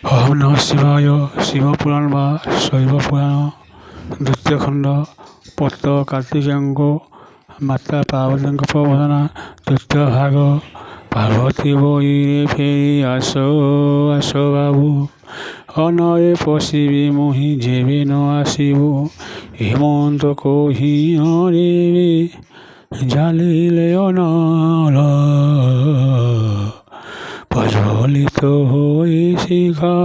ওম নমঃ শিবায়। শিবপুরাণ বা শৈবপুরাণ দ্বিতীয় খণ্ড পত্র কার্তিকেয়াঙ্গ মাতা পার্বতীঙ্ক প্রবোধনা তৃতীয় ভাগ। পার্বতী বইরে ফেরি আসো আসো বাবু, অনরে পশিবি মহি যেবে ন আসিব। হেমন্ত কহি হরে জালিলে অনল, প্রজ্বলিত হয়ে শিখা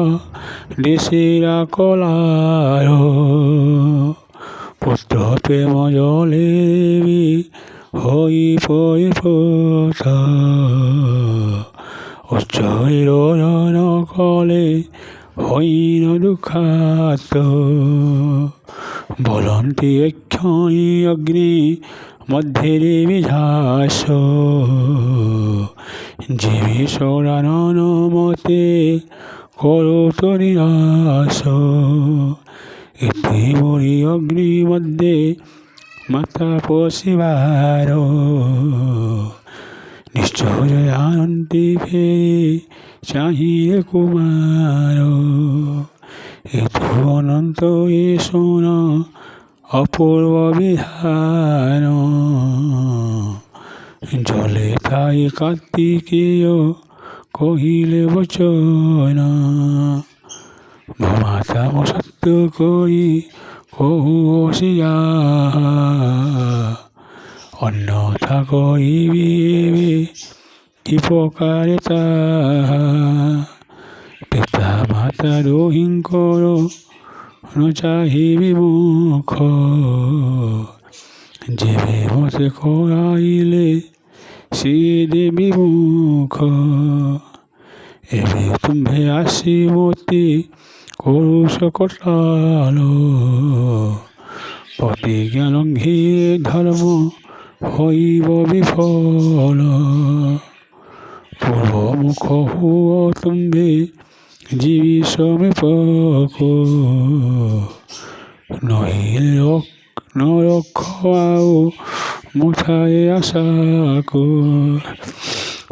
দেশিরা কলার। পুত্র প্রেম জলে দেবী হই পরিপথা, উচ্চৈর কলে হইন দুঃখাত। বলন্তি এক্ষণি অগ্নি মধ্যে দেবী ঝাস, জীবী সরানন মতে করত নিরাশ। ইতি বলি অগ্নি মধ্যে মাতা পশিবার, নিশ্চয় আনন্তি ফেরি চাহিয়ে কুমার। ইতু অনন্ত এ শোন অপূর্ব বিধান, জলে তাই কার্তিকেয় কহিলে বচন। ভমাতা সত্য করি কহু অসিয়া, অন্যথা করিবি এবে কি প্রকারে তাহা। পিতা মাতা রহিঙ্কর ন চাহিবি মুখ, যেবে বসে করাইলে সে দেবী মুখ। এবে তুম্ভে আসিমতি করুষ কটাল, প্রতিজ্ঞা লঙ্ঘিয়ে ধর্ম হইব বিফল। পূর্বমুখ হুয় তুম্ভে জীবী সমীপক, নহিলে নরক্ষ আও মুঠায় আশাক।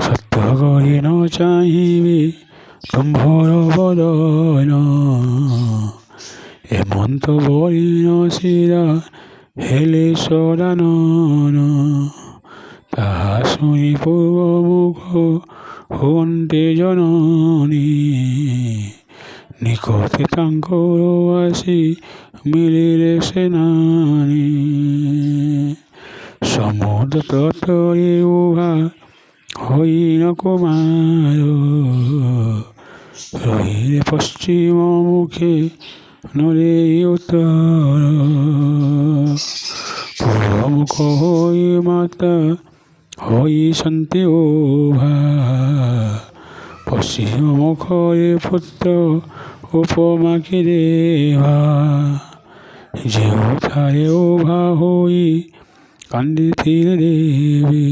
সত্য করি ন চাহিবি তুম্ভর বদন, হেমন্ত বরিণ শিরা হেলে সদানন। তাহা শুনি পূর্বমুখ হন্তে জননী, নিকটে তাঙ্কর আসি মিলিলে সেনানী। সমুদ্র তটে উহা হইন কুমার, রহিলে পশ্চিম মুখে নরে উত্তর। পূর্বমুখ হই মাতা হই শান্তি উভা, পশ্চিম মুখে পুত্র উপমাকে দেবা। যেথায় উভা হই কান্দিছিলে দেবী,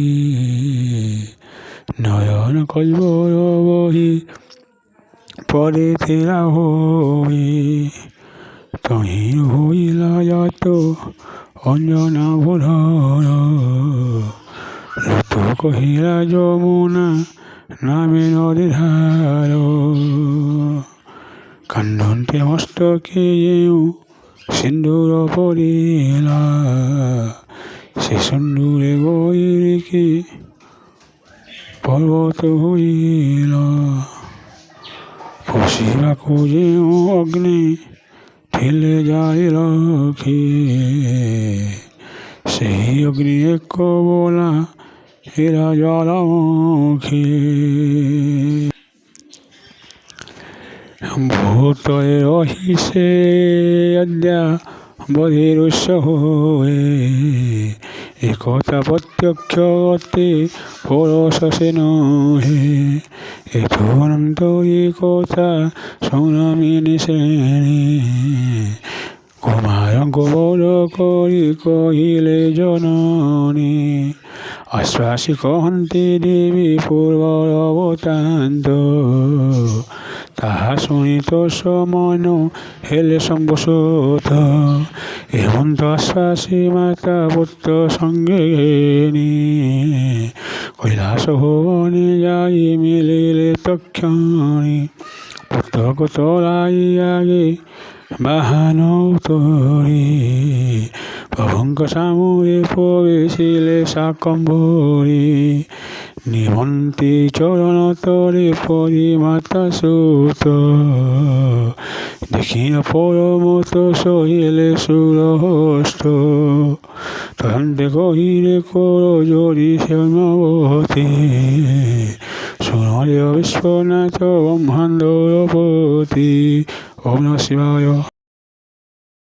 নয়ন কল্বর বহি পরে তেরা হই। তহিন হইলা যত অঞ্জনা ভূধর, ঋতু কহিলা যমুনা নামে নদী ধার। কান্দন্তে মস্তকে যেউ সিন্দুর পড়িলা, সে সিন্দুরে গৈরিকে পর্বত হইল। পশিବାକୁ যেউ অগ্নি ঠেলে যায় লক্ষ্মী, সেই অগ্নি এক বলা এরা জ্বালামুখী। ভূতয়ে রহিষে অদ্যা বধির হয়ে, একথা প্রত্যক্ষ করতে পরশে নহে। এত অনন্ত একথা শোনামিনি শ্রেণী, কুমার গোবর করি কহিলে জননী। আশ্বাসী কহন্তি দেবী পূর্বর অবতান্ত, তাহা শুনিত সমন হেলে সম্বসুত। হেমন্ত আশ্বাসী মাতা পুত্র সঙ্গে কৈলাস ভুবনে যাই মিলিলে তক্ষণে। পুত্র তলাই আগে বাহানো তরি প্রভঙ্গ সামুরে প্রবেশিলে শাকম্ভরি নিমন্ত্রী চরণ তরে পরিমাতা সুত দেখিন পরমত সহিলে সুরহস্ত তদন্তে কহিলে কর যদি শ্যামবতী শুনলে বিশ্বনাথ ব্রহ্মাণ্ডপতি ওম নমঃ শিবায়।